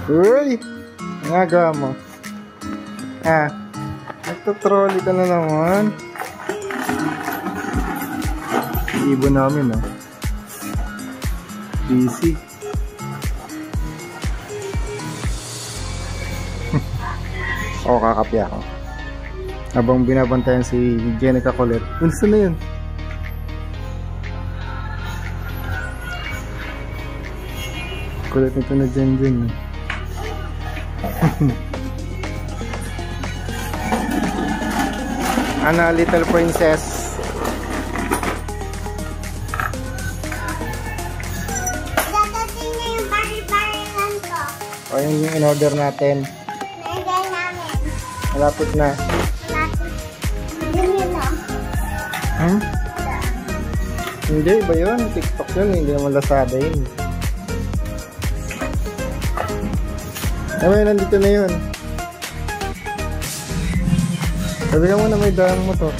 Uy! Ang aga mo. Ah, nagtutrolley ka na naman. Ibon namin, ah. Busy. O, kakapi ako. Habang binabantayan si Jenica Colette. Gusto na yun. Kulit nito na Jen. Ana, little princess. Dadating na yung bari-barilan ko. O, yun yung in-order natin. Nagay namin. Malapit na. Malapit. Yun o. Hmm? Hindi, iba yun. TikTok yun. Hindi naman Lazada yun. Ay, nandito na yun. Sabi ka muna may dalang motor.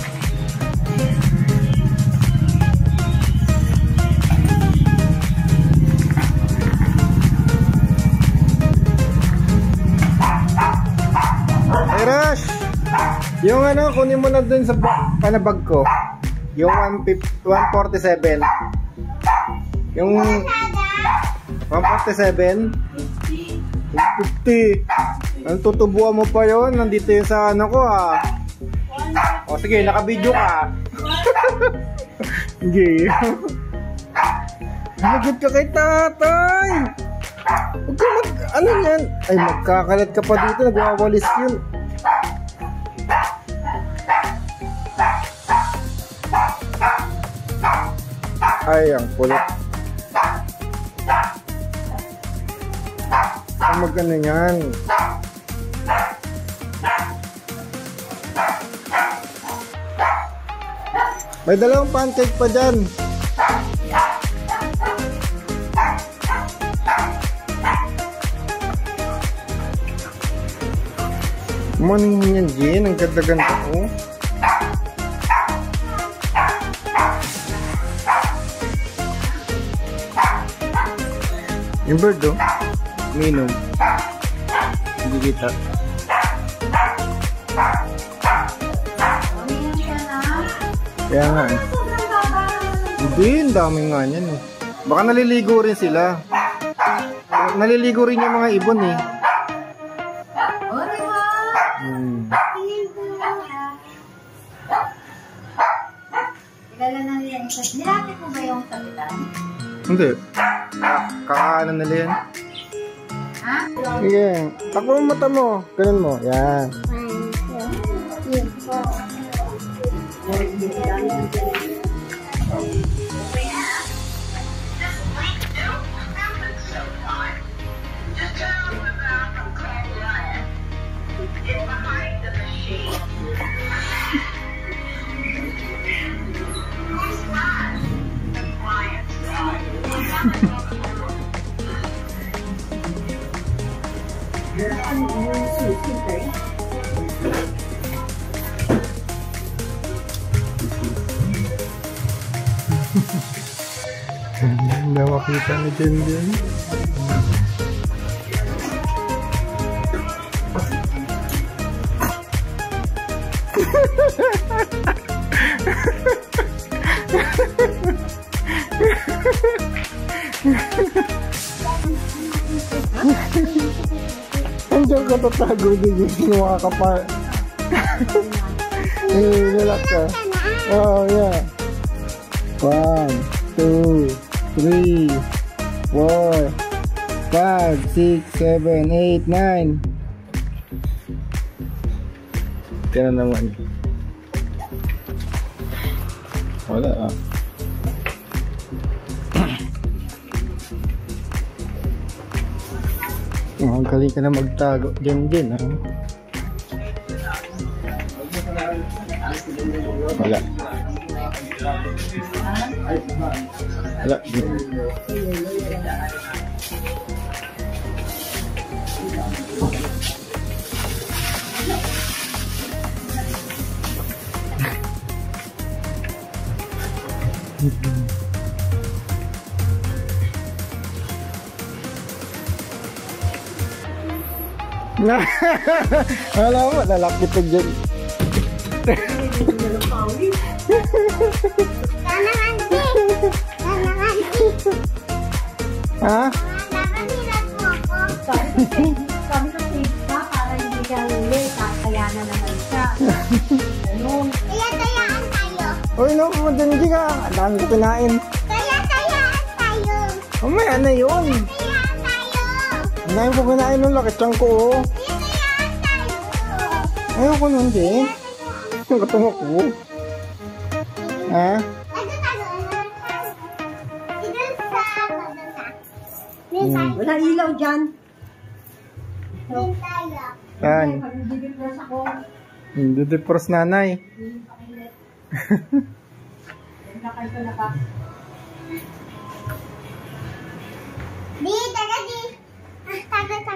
Hey Rush! Yung ano, kunin mo na dun sa panabag ko. Yung 147. Yung 147. 50. Ang tutubuan mo pa yon, nandito yun sa ano ko ah. O sige, naka-video ka. Sige. Nagit ka kay tatay. Huwag ka ano yan? Ay, magkakalat ka pa dito, nagwawalis yun. Ay, ang kulit. Maganda yan. May dalawang pancake pa dyan. Morning yan, Jen. Ang ganda-ganda ko. Yung bird, oh. Minom. Hindi kita. Kaya nga eh. Hindi, ang dami nga niyan eh. Baka naliligo rin sila. Naliligo rin yung mga ibon eh. Kilala na nila yung isa. Nilapit mo ba yung kapitan? Hindi. Kakaanan nila yan. Ha? Sige. Takbo mo mata mo. Ganun mo. Yan. 1, 2, 3, 4. Nakakita na dyan. Andiyan ka tatago din yung mga kapal. Nilak ka. Oh, yeah. 1, 2, 3, 4, 5, 6, 7, 8, 9. Kaya naman. Wala ah. Ang galing ka na magtago. Din ha. Wala. Wala. Wala mo, lalaki pa dyan. Ha? Sabi ko safe ka para hindi ka huli. Kaya na naman siya. Ganun. Tayaan tayo. Uy, no, madandi ka. Ang dami ko kinain. Tayaan tayo. Mamaya na yun. Tayaan tayo. Ang dami ko kinain nung laki tiyang ko. Oh. Tayaan tayo. Ayoko nun din. Yung katungo ko. Ha? Wala ilaw dyan. Yan. Pag-dibiglas ako. Didipros nanay. Lakay ko na ba? Di, taga di. Taga.